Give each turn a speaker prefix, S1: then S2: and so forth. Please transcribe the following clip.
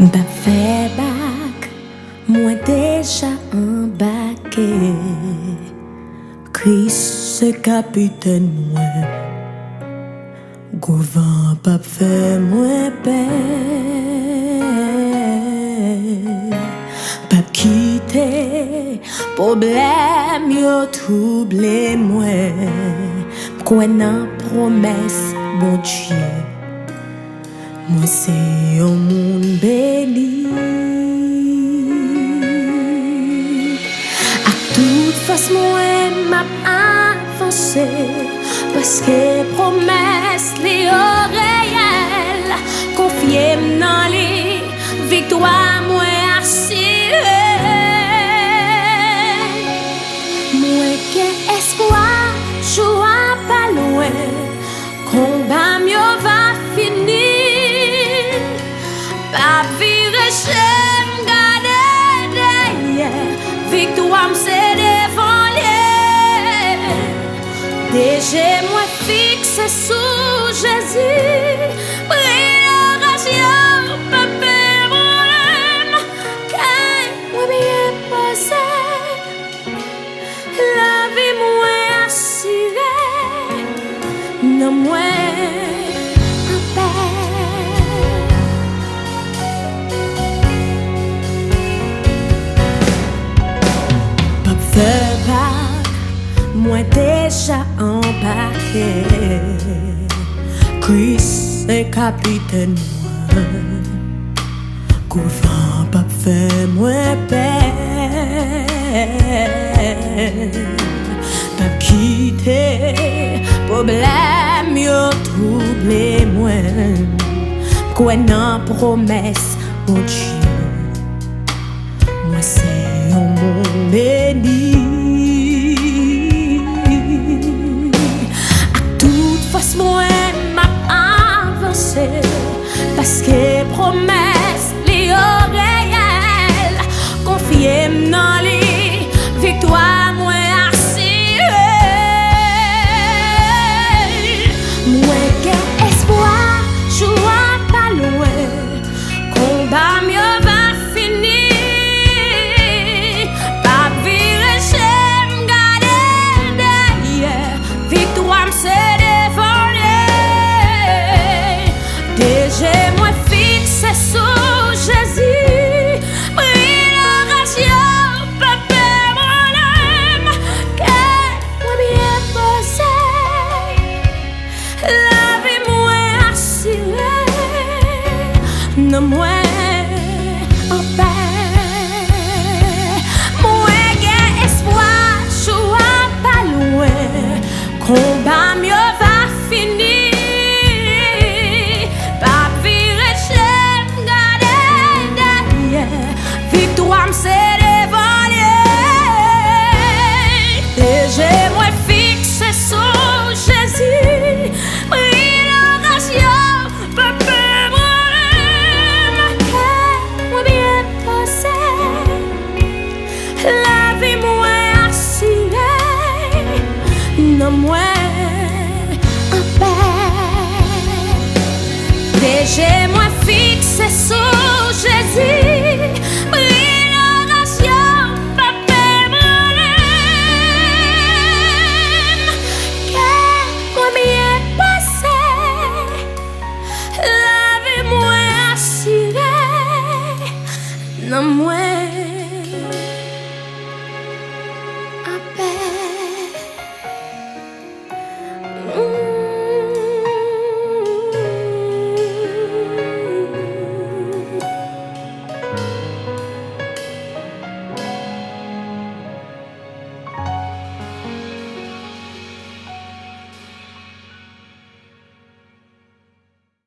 S1: Ba fè bak, mwen deja embarqué. Chris se capitaine mwen, gouvan pa fè mwen pe. Pa kite, problem yo trouble mwen. Kwen nan promes bon Dieu, moi c'est un monde béni. À toute façon, moi m'a avancé parce que promesse les réelles. Confier dans les victoires, moi assuré. Moi qui espoir, joie pas loin. Combat mieux va finir. Pas virer chez m'garder derrière. Victoire m's'est devant les. Déjà moi fixe sous Jésus. Préparation, pas problème. Quand moi bien posé, la vie moi assurée. Non moi en paix. Pas fait pas, moi déjà embarqué. Chris est capitaine moi, gouvan pas fait moi paix. Pas quitter, problème yo trouble moi. Quoi nan promesse, mon Dieu, moi c'est un monde béni. À toute façon, moi m'a avancé parce que promesse les réelles. Confier dans les victoires, moi assuré. Moi qui espoir, joie pas loin. Combat mieux va finir. Pas virer chez m'garder derrière. Victoire m's'est devant les. Déjà moi fixe sous Jésus. Préparation, pas problème. Quand moi bien posé, la vie moi assurée. Non moi en paix. Moi qui espoir, joie pas loin. Combat